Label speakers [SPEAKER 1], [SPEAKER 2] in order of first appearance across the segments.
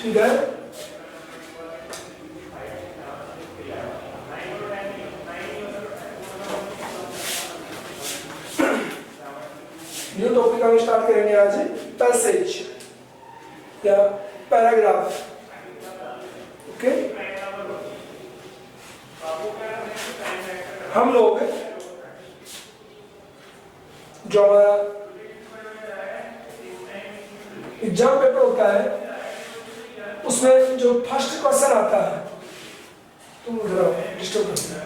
[SPEAKER 1] ठीक है, new topic हम स्टार्ट करेंगे आज पैसेज या पैराग्राफ। ओके, हम लोग जो हमारा एग्जाम पेपर होता है उसमें जो फर्स्ट क्वेश्चन आता है, तुम उधर डिस्टर्ब करते हैं,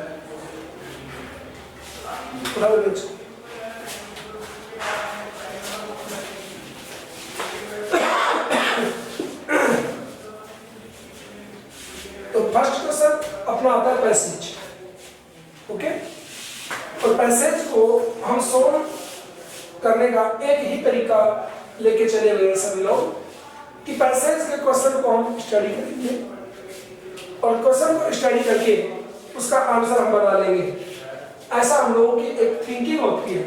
[SPEAKER 1] तो फर्स्ट क्वेश्चन अपना आता है पैसेज। ओके, और पैसेज को हम सोल्व करने का एक ही तरीका लेके चले हुए सभी लोग कि पैसेज के क्वेश्चन को हम स्टडी करेंगे और क्वेश्चन को स्टडी करके उसका आंसर हम बना लेंगे। ऐसा हम लोगों की एक थिंकिंग होती है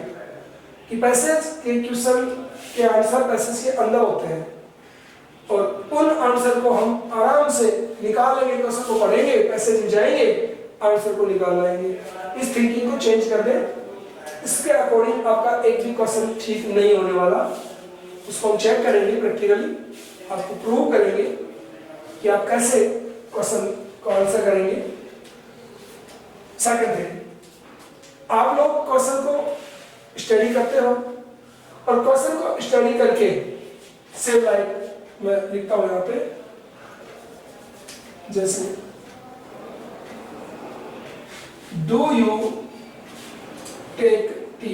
[SPEAKER 1] कि पैसेज के क्वेश्चन के आंसर पैसेज के अंदर होते हैं और उन आंसर को हम आराम से निकाल लेंगे, क्वेश्चन को पढ़ेंगे, पैसेज में जाएंगे, आंसर को निकाल लाएंगे। इस थिंकिंग को चेंज कर दें। इसके अकॉर्डिंग आपका एक भी क्वेश्चन ठीक नहीं होने वाला, उसको हम चेक करेंगे प्रैक्टिकली, आपको प्रूव करेंगे कि आप कैसे क्वेश्चन को आंसर करेंगे। सेकंड थिंग, आप लोग क्वेश्चन को स्टडी करते हो और क्वेश्चन को स्टडी करके सेव लाइक मैं लिखता हूं यहाँ पे, जैसे डू यू टेक टी,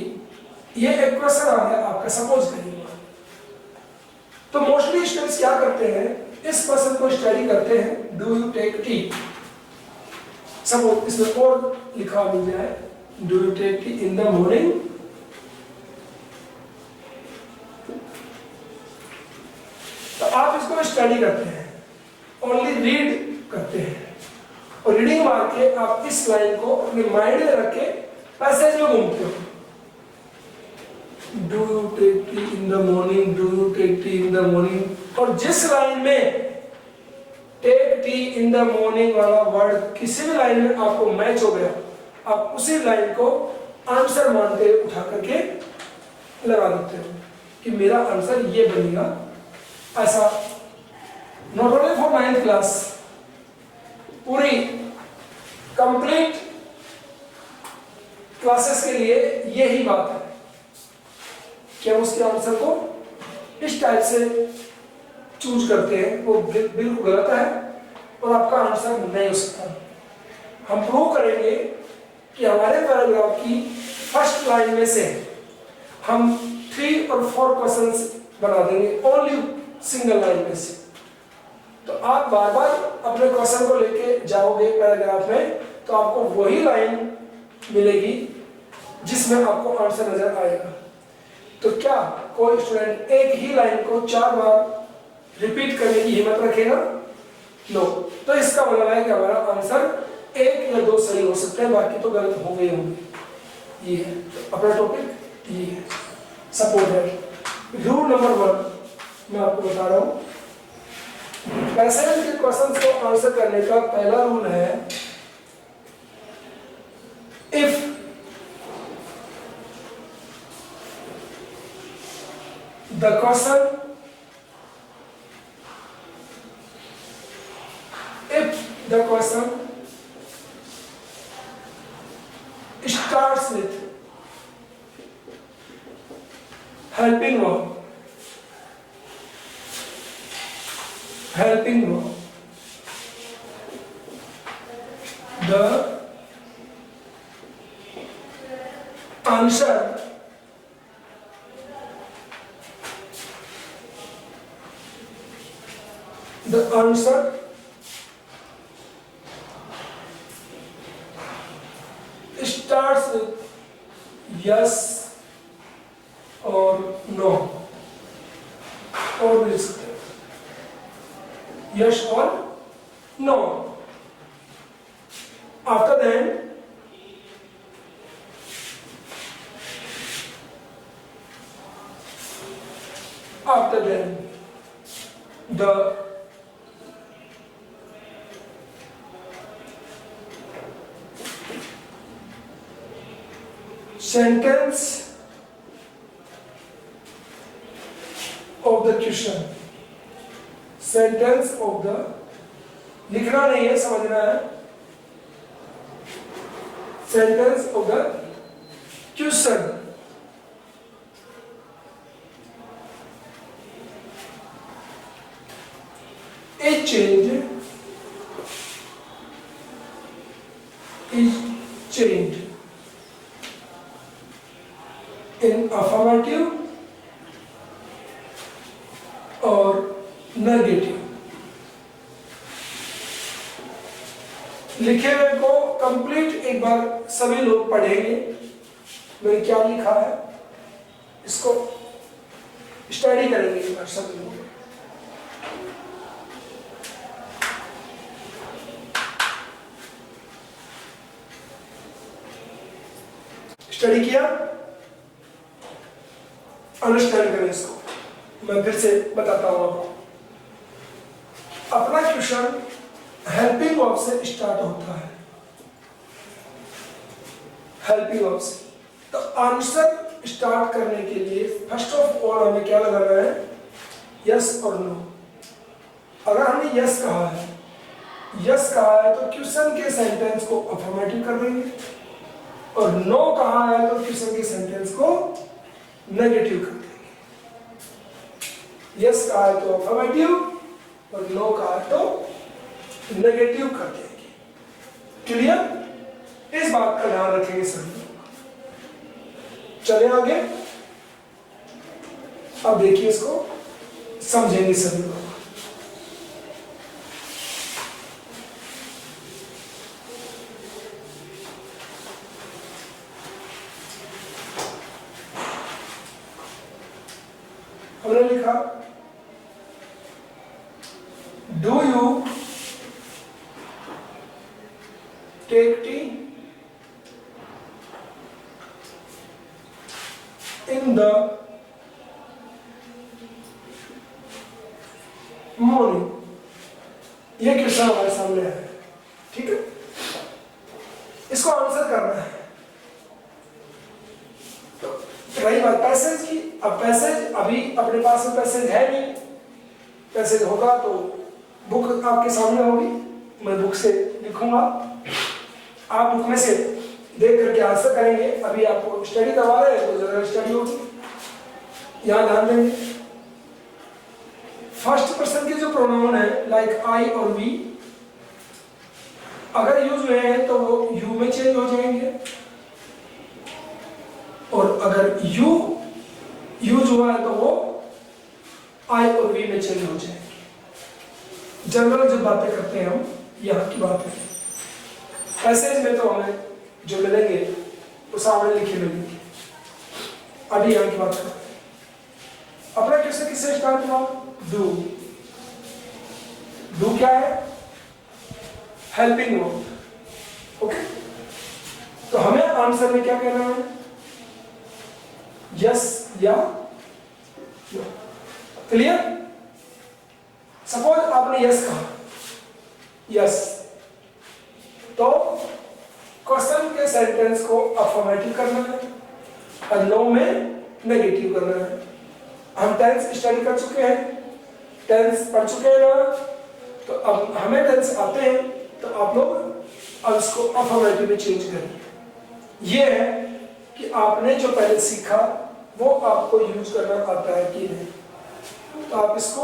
[SPEAKER 1] ये एक क्वेश्चन आ गया आपका, सपोज करिए। तो मोस्टली स्टूडेंट्स क्या करते हैं, इस क्वेश्चन को स्टडी करते हैं, do you take tea. Suppose इसमें और लिखा मिल जाए, do you take tea in the morning, तो आप इसको स्टडी करते हैं, ओनली रीड करते हैं और रीडिंग मार के आप इस लाइन को अपने माइंड में रख के पैसेज में घूमते हो। Do you take tea in the morning, do you take tea in the morning, और जिस लाइन में take tea in the morning वाला वर्ड किसी भी लाइन में आपको मैच हो गया, आप उसी लाइन को आंसर मानते उठा करके लगा देते हो कि मेरा आंसर ये बनेगा। ऐसा not only for 9th class, पूरी कंप्लीट क्लासेस के लिए यही बात है कि हम उसके आंसर को इस टाइप से चूज करते हैं, वो बिल्कुल गलत है और आपका आंसर नहीं हो सकता। हम प्रूव करेंगे कि हमारे पैराग्राफ की फर्स्ट लाइन में से हम 3 और 4 क्वेश्चंस बना देंगे, ओनली सिंगल लाइन में से। तो आप बार बार अपने क्वेश्चन को लेके जाओगे पैराग्राफ में, तो आपको वही लाइन मिलेगी जिसमें आपको आंसर नजर आएगा। तो क्या कोई स्टूडेंट एक ही लाइन को 4 बार रिपीट करने की हिम्मत रखेगा? नो। तो इसका मतलब है कि हमारा आंसर 1 या 2 सही हो सकते हैं, बाकी तो गलत हो गए होंगे। ये है तो अपना टॉपिक, ये है सपोर्ट है। रूल नंबर 1 मैं आपको बता रहा हूं। पैसेज के क्वेश्चंस को आंसर करने का पहला रूल है, if the question starts with helping verb, the answer starts with yes or no, और भी सकते हैं yes or no. After then the sentence of the question, sentence of the, लिखना नहीं है, समझना है, sentence of the question is changed in affirmative और नेगेटिव। लिखे हुए को कंप्लीट एक बार सभी लोग पढ़ेंगे, मैंने क्या लिखा है इसको स्टडी करेंगे एक बार सभी लोग। स्टडी किया, अंडरस्टैंड करें इसको, मैं फिर से बताता हूं आपको। अपना क्वेश्चन हेल्पिंग वर्ब से स्टार्ट होता है, हेल्पिंग वर्ब से। तो आंसर स्टार्ट करने के लिए फर्स्ट ऑफ ऑल हमें क्या लगाना है, यस और नो। अगर हमने यस कहा है, यस कहा है तो क्वेश्चन के सेंटेंस को अफर्मेटिव कर देंगे, और नो कहा है तो क्वेश्चन के सेंटेंस को नेगेटिव कर देंगे। यस कहा है तो अफर्मेटिव और नो कहा है तो नेगेटिव कर देंगे। क्लियर? इस बात का ध्यान रखेंगे सभी लोग। चले आगे, अब देखिए इसको समझेंगे सभी लोग। हमने लिखा do you take tea in the morning. ये क्वेश्चन हमारे सामने है, ठीक है, इसको आंसर करना है। तो रही बात पैसेज की, अब पैसेज अभी अपने पास में पैसेज है नहीं, पैसेज होगा तो बुक आपके सामने होगी, मैं बुक से लिखूंगा, आप बुक में से देख करके आंसर करेंगे। अभी आपको स्टडी करवा रहे हैं तो जरा स्टडी होगी, यहां ध्यान देंगे। फर्स्ट पर्सन के जो प्रोनाउन है लाइक आई और वी, अगर यूज हुए हैं तो वो यू में चेंज हो जाएंगे, और अगर यू यूज हुआ है तो वो आई और वी में चेंज हो जाएंगे। जनरल जब बातें करते हैं हम, यहाँ की बात है। पैसेज में तो हमें जो मिलेंगे वो सामने लिखे मिलेंगे। अभी यहाँ की बात करते हैं। अपना कैसे किससे स्टार्ट हुआ, डू। डू क्या है, हेल्पिंग वर्ब, ओके। तो हमें आंसर में क्या कहना है, यस या नो। क्लियर? सपोज आपने यस कहा, यस, तो क्वेश्चन के सेंटेंस को अफर्मेटिव करना है और नो में नेगेटिव करना है। हम टेंस स्टडी कर चुके हैं, टेंस पढ़ चुके हैं ना, तो अब हमें टेंस आते हैं, तो आप लोग अब इसको अफर्मेटिव में चेंज करिए। ये है कि आपने जो पहले सीखा वो आपको यूज करना आता है कि नहीं, तो आप इसको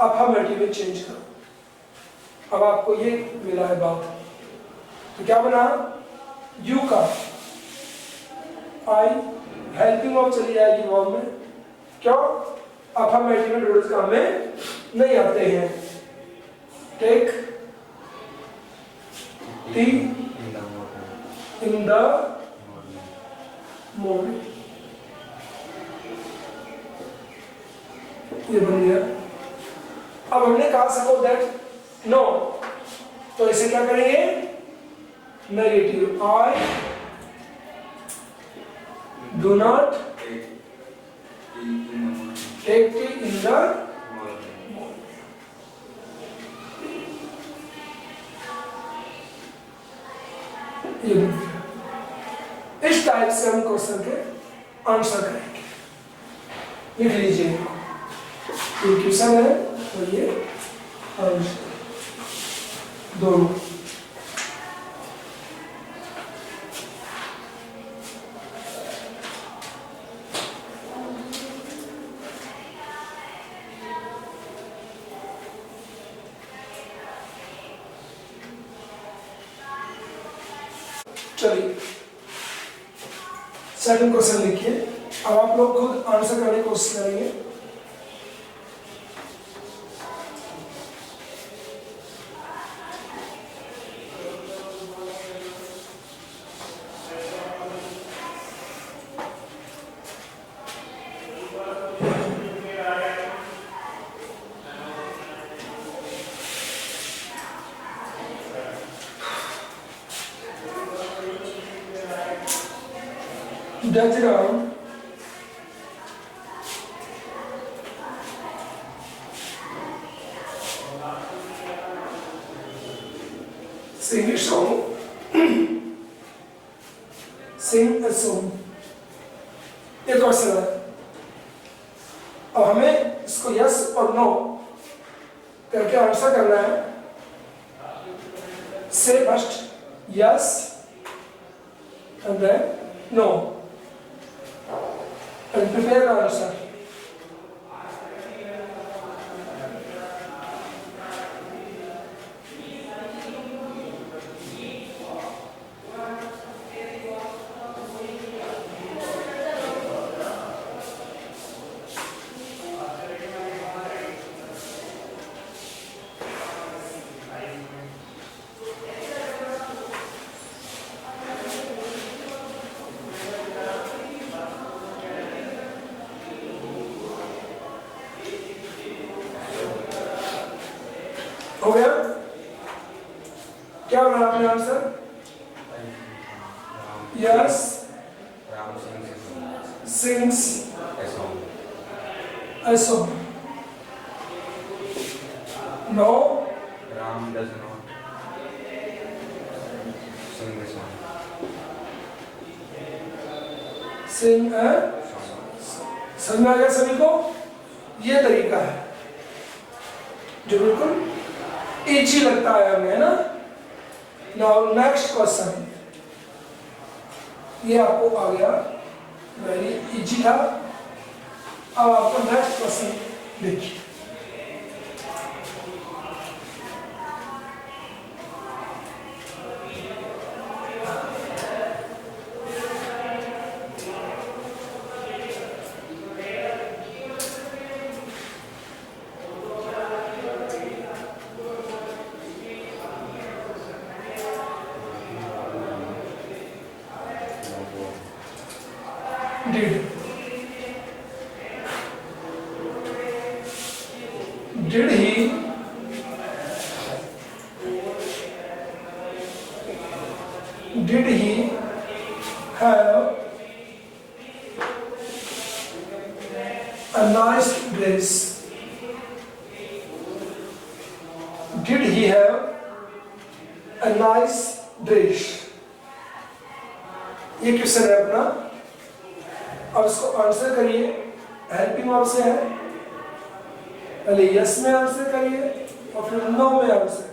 [SPEAKER 1] अफर्मेटिव में चेंज करो। अब आपको ये मिला है बात, तो क्या बना, यू का आई हेल्पिंग वर्ब चली जाएगी वर्ब में, क्यों, अफर्मेटिव में रूल्स का हमें नहीं आते हैं। Take tea in the morning, ये बन गया। अब हमने कहा सपोज दैट नो, तो इसे क्या करेंगे, negative, I do not take tea in the morning. इस टाइप से से हम क्वेश्चन के आंसर करेंगे। लिख लीजिए, ये क्वेश्चन है और ये आंसर दोनों। चलिए सेकंड क्वेश्चन लिखिए। अब आप लोग खुद आंसर करने की कोशिश करेंगे। diagram sing a song sing a song। एक क्वेश्चन है, अब हमें इसको यस और नो करके आंसर करना है। Say first yes and then no and prepare the answer। हो गया? क्या बना आपने answer? Yes sings a song। No,
[SPEAKER 2] Ram does not sing a song।
[SPEAKER 1] sing a समझ में आ गया सभी को? ये तरीका है जो बिल्कुल इजी लगता है हमें, है ना। नाउ नेक्स्ट क्वेश्चन, ये आपको आ गया, वेरी इजी था। अब आपको नेक्स्ट क्वेश्चन देखिए। Did he have a nice dress? Did he have a nice dress? ये क्वेश्चन है अपना, और इसको आंसर करिए। हेल्पिंग वर्ब से है, पहले यस में आंसर करिए और फिर नो में आंसर करिए।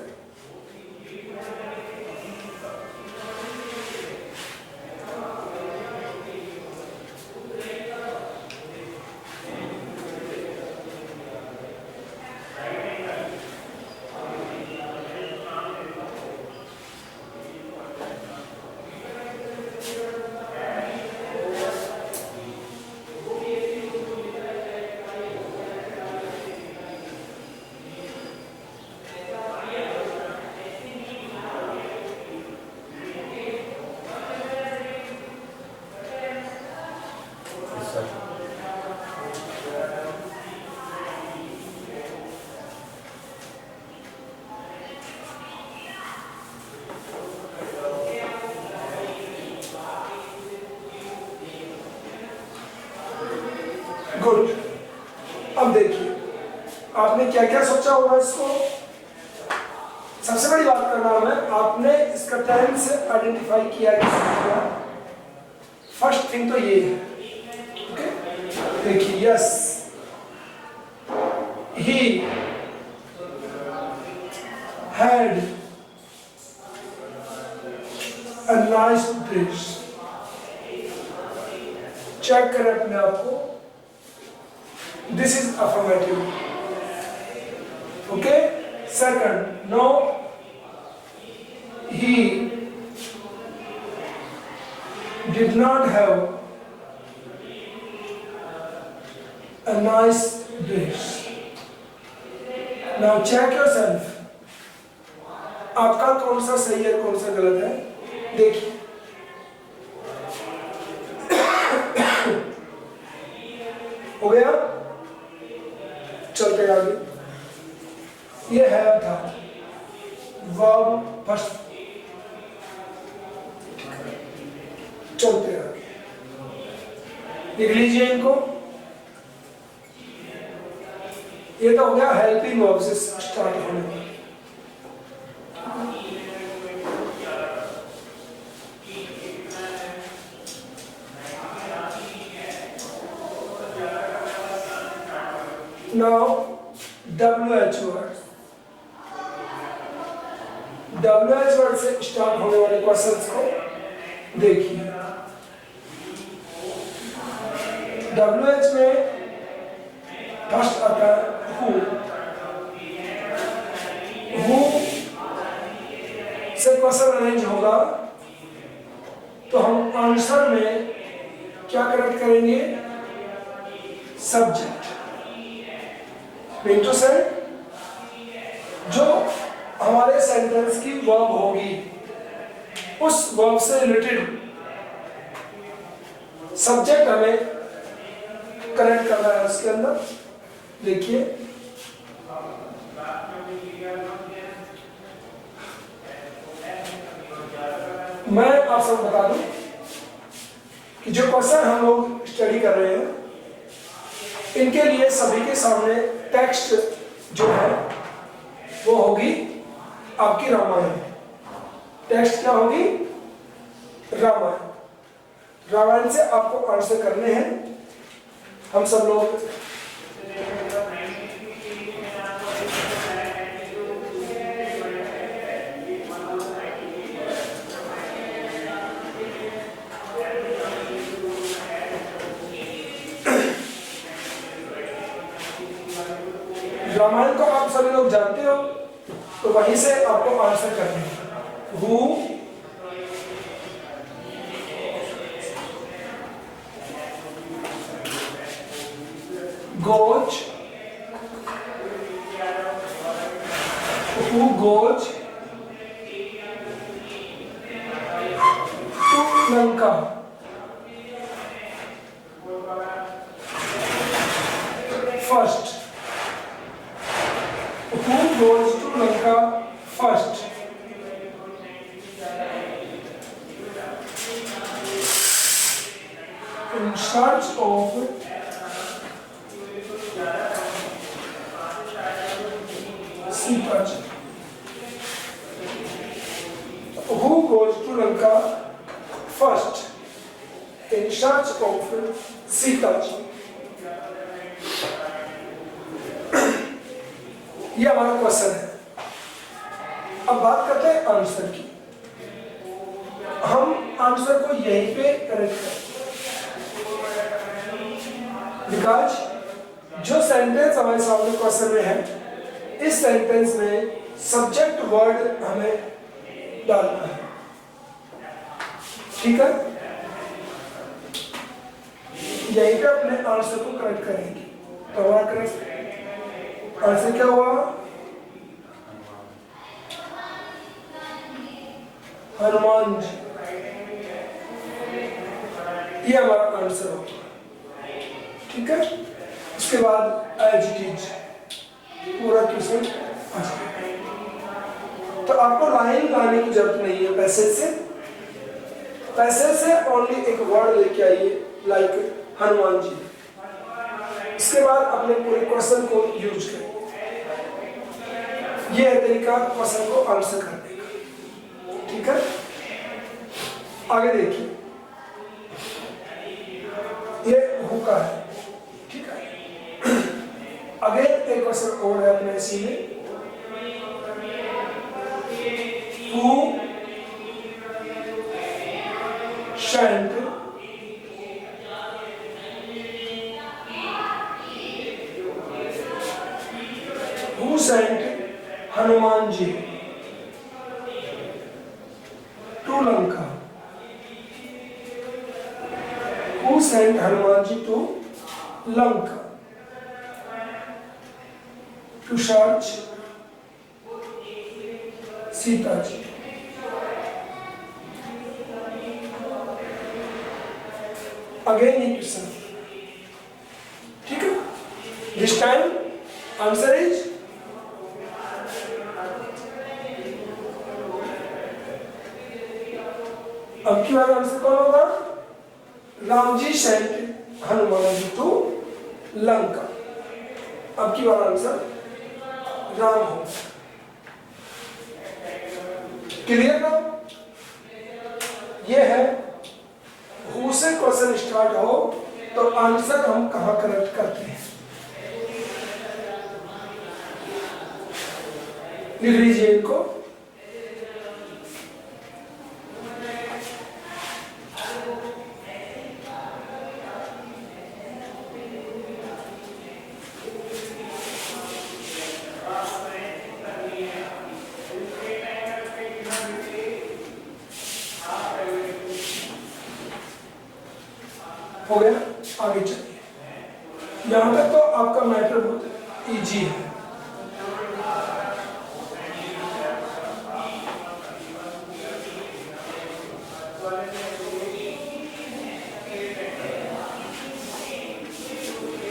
[SPEAKER 1] गुड। अब देखिए आपने क्या क्या सोचा होगा इसको। सबसे बड़ी बात करना है, आपने इसका टेंस आइडेंटिफाई किया, फर्स्ट थिंग तो ये है, ओके। देखिए, yes he had a nice bridge. Check करें अपने आप को, this is affirmative, okay. Second, no he did not have a nice dish. Now check yourself. आपका कौन सा सही है, कौन सा गलत है, देखिए। हो गया, चलते आगे। ये है था वर्ब फर्स्ट, चलते आगे, लिख लीजिए इनको। ये तो हो गया हेल्पिंग वर्ब से स्टार्ट होने वाला। Now WH word, WH word से स्टार्ट होने वाले क्वेश्चंस को देखिए। WH में फर्स्ट आता है हु। हु से क्वेश्चन अरेंज होगा तो हम आंसर में क्या करेक्ट करेंगे, सब्जेक्ट। मीन टू से जो हमारे सेंटेंस की वर्ब होगी उस वर्ब से रिलेटेड सब्जेक्ट हमें कनेक्ट करना है उसके अंदर। देखिए, मैं आप सबको बता दूं कि जो क्वेश्चन हम लोग स्टडी कर रहे हैं इनके लिए सभी के सामने टेक्स्ट जो है वो होगी आपकी रामायण। टेक्स्ट क्या होगी, रामायण। रामायण से आपको आंसर करने हैं। हम सब लोग रामायण को आप सभी लोग जानते हो, तो वहीं से आपको आंसर करने हैं। Who goes, who goes to Lanka? First, who goes to Lanka first? In search of Sitaji. Who goes to Lanka first in search of Sitaji? ये हमारा क्वेश्चन है। अब बात करते हैं आंसर की। हम आंसर को यहीं पे करेक्ट करें, बिकॉज जो सेंटेंस हमारे सामने क्वेश्चन में है इस सेंटेंस में सब्जेक्ट वर्ड हमें डालना है। ठीक है, यहीं पे अपने आंसर को करेक्ट करेंगे। तो हमारा करेक्ट आंसर क्या हुआ, हनुमान जी। ये हमारा आंसर होगा। ठीक है, उसके बाद एज पूरा क्वेश्चन आ जाएगा। तो आपको लाइन लाने की जरूरत नहीं है पैसेज से। पैसेज से ओनली एक वर्ड लेके आइए, लाइक हनुमान जी। इसके बाद अपने पूरे क्वेश्चन को यूज करें। ये है तरीका क्वेश्चन को आंसर करने का। ठीक है, आगे देखिए। रुका है, ठीक है। अगेन एक क्वेश्चन और है अपने इसी में, who sent Hanuman ji to Lanka? Who sent Hanuman ji to Lanka to search Sita ji? Again ये क्वेश्चन, ठीक है। दिस टाइम आंसर इज अब की बार आंसर कौन होगा? Ram ji sent Hanuman ji to Lanka. अब की बार आंसर राम हो। क्लियर ना? ये है हु से क्वेश्चन स्टार्ट हो तो आंसर हम कहां करेक्ट करते हैं। लिख लीजिए इनको। हो गया, आगे चलिए। यहां तक तो आपका मैटर बहुत इजी है।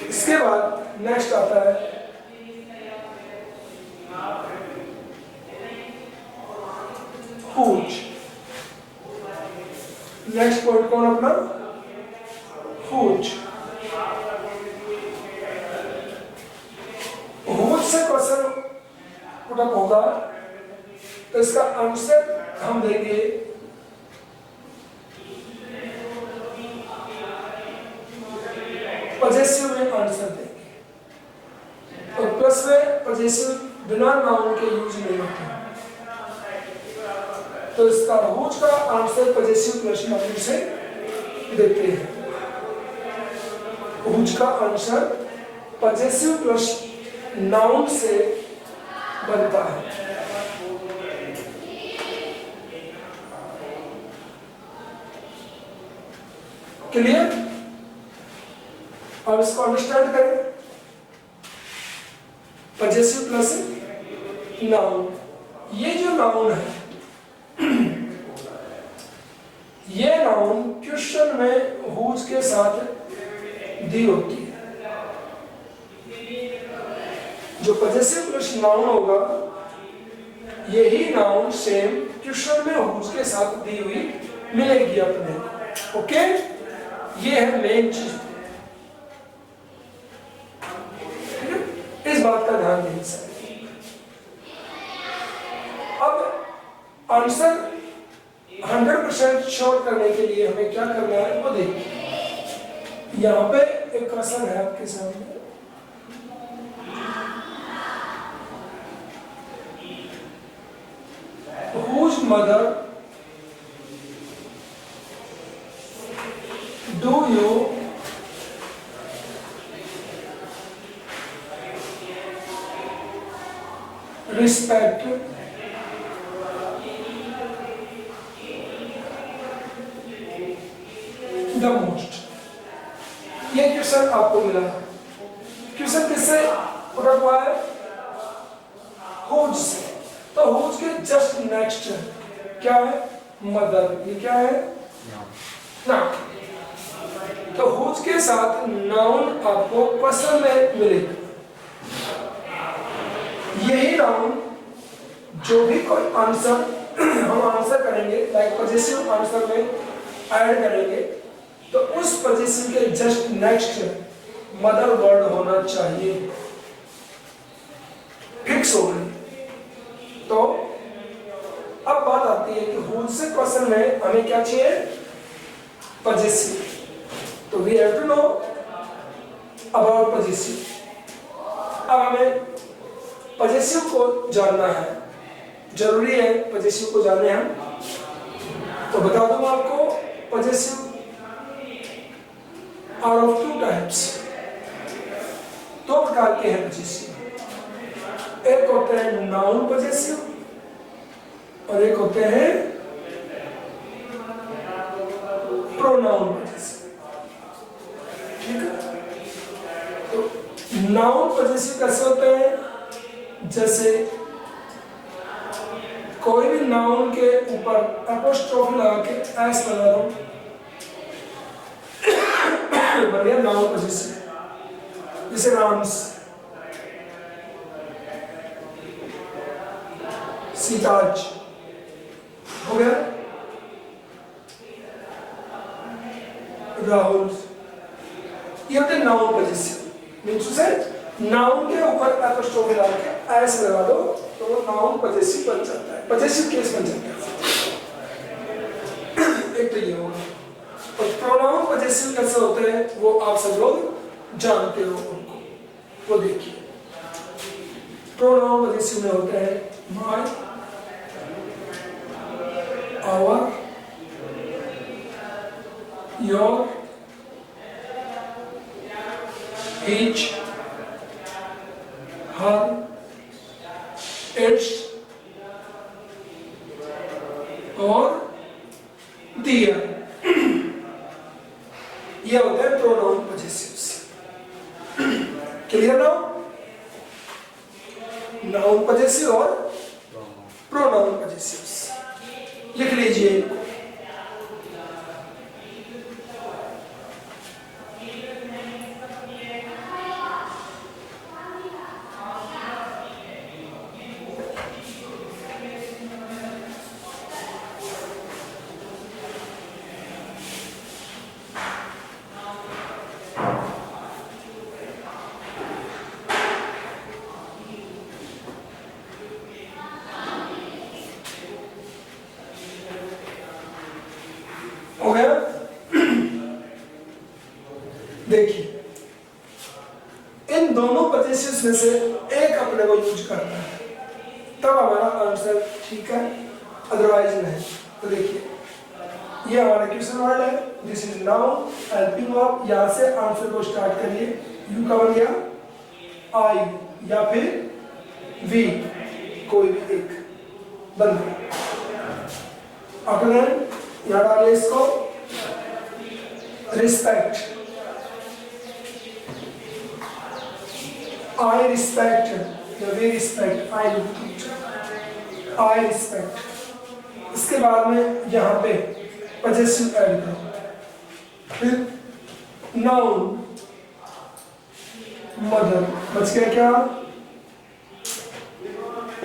[SPEAKER 1] इसके बाद नेक्स्ट आता है हुज। नेक्स्ट पॉइंट कौन अपना? हुज। हुज से क्वेश्चन पुट अप होगा तो इसका आंसर हम देंगे पजेसिव में आंसर देंगे, और प्लस में पजेसिव बिना नाउन के यूज नहीं होते हैं। तो इसका हुज का आंसर पजेसिव प्लस नाउन से देते हैं। हुज का आंसर पजेसिव प्लस नाउन से बनता है। क्लियर? अब इसको अंडरस्टैंड करें। पजेसिव प्लस नाउन, ये जो नाउन है ये नाउन क्वेश्चन में हुज के साथ दी होती है। जो पजेसिव प्लस नाउन होगा यही नाउन सेम क्वेश्चन में हुज के साथ दी हुई मिलेगी अपने। ओके, ये है मेन चीज, इस बात का ध्यान दें सर। अब आंसर 100% श्योर करने के लिए हमें क्या करना है वो देखिए। यहाँ पे एक क्वेश्चन है आपके सामने, whose mother do you respect the most? ये क्वेश्चन आपको मिला है। क्वेश्चन किससे उठा हुआ है? हुज से। तो हुज के जस्ट नेक्स्ट क्या है? मदर। ये क्या है? नाउन। तो हुज के साथ नाउन आपको क्वेश्चन में मिलेगा। यही नाउन जो भी कोई आंसर हम आंसर करेंगे लाइक पजेसिव आंसर में ऐड करेंगे तो उस पजेसिव के जस्ट नेक्स्ट मदर वर्ड होना चाहिए। फिक्स हो गई। तो अब बात आती है कि हुज से क्वेश्चन में हमें क्या चाहिए? पजेसिव। तो we have to know about possessive. अब हमें पजेसिव को जानना है, जरूरी है पजेसिव को जानने हम। तो बता दूं आपको, possessive are of two types, दो प्रकार के हैं पजेसिव। एक होते हैं नाउन पजेसिव और एक होते हैं प्रोनाउन पजेसिव। ठीक है, तो नाउन पजेसिव कैसे होते हैं? जैसे कोई भी नाउन के ऊपर एपोस्ट्रोफी लगा के एस लगा दो, बन गया नाउन पजेसिव। जैसे राम्स, सीताज हो गया, राहुल, ये होते हैं नाउन पजेसिव। मीन्स से नाउन के ऊपर एपोस्ट्रोफी लगा के एस लगा दो तो वो नाउन पजेसिव बन जाता है, पजेसिव केस बन जाता है। एक तो ये होगा। और प्रोनाउन पजेसिव कैसे होते हैं वो आप सब लोग जानते हो उनको, वो देखिए। प्रोनाउन पजेसिव में होते हैं my, our, your, each, her, its और दिया, ये होते हैं प्रोनाउन पजेसिव्स। क्लियर ना? नाउन पजेसिव और प्रोनाउन पजेसिव्स लिख लीजिए इनको। हो गया? देखिए, इन दोनों पजेसिव्स में से एक अपने को यूज करना है, तब हमारा आंसर ठीक है, अदरवाइज नहीं। तो देखिए, ये हमारा क्वेश्चन वर्ड है, this is noun helping verb. यहां से आंसर को स्टार्ट करिए, यू का बन गया, आई या फिर वी, कोई भी एक बन गया। अब यहां डालिए इसको, respect, I respect, we respect, I respect. इसके बाद में यहां पे पजेसिव ऐड करो, फिर नाउन मदर, बच गया क्या?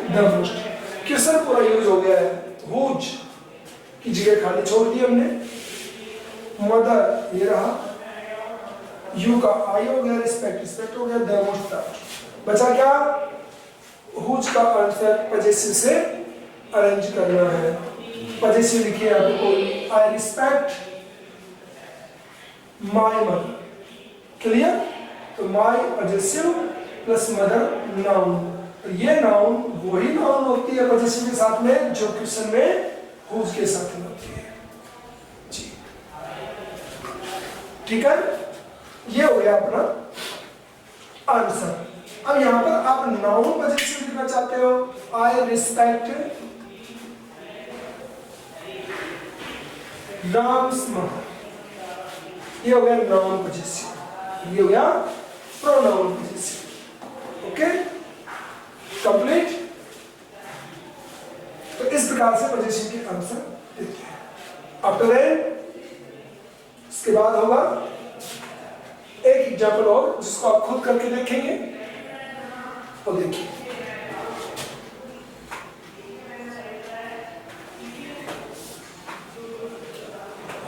[SPEAKER 1] The most. क्वेश्चन पूरा यूज हो गया है, हुज की जगह खाली छोड़ दी हमने, मदर ये रहा, यू का आई हो गया, रिस्पेक्ट रिस्पेक्ट हो गया, द मोस्ट बचा क्या? हुज का आंसर पजेसिव से अरेंज करना है। पजेसिव लिखिए यहाँ पे कोई, I respect my mother. Clear? तो my possessive plus mother noun. तो ये नाउन वही नाउन होती है पजेसिव के साथ में जो क्वेश्चन में हुज के साथ में होती है जी। ठीक है, ये हो गया अपना आंसर। अब यहां पर आप नाउन पजेसिव लिखना चाहते हो, आई रिस्पेक्ट राम्स मदर, ये हो गया नाउन पजेसिव, ये हो गया प्रोनाउन पजेसिव। Okay, complete. तो इस प्रकार से पजेसिव के आंसर देते हैं। आफ्टर इसके बाद होगा एक एग्जाम्पल और जिसको आप खुद करके देखेंगे, तो देखिए,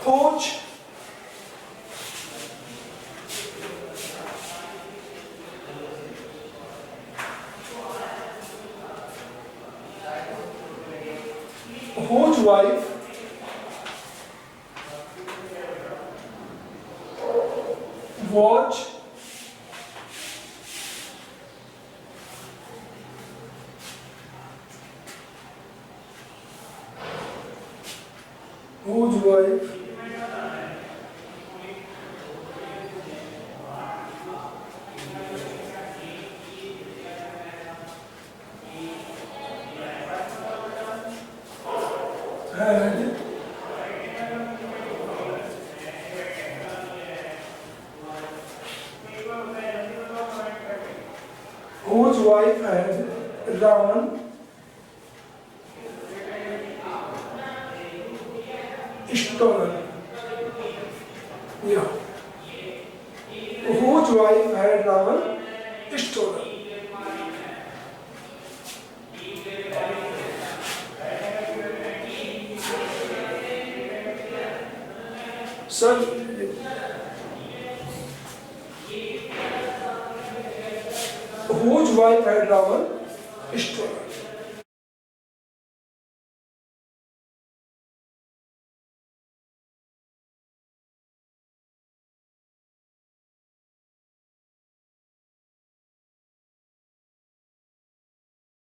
[SPEAKER 1] खोज, whose wife watch whose wife had whose wife had Ravan stolen. Yeah. Whose wife had Ravan stolen. Sir, whose wife had Ravan stolen.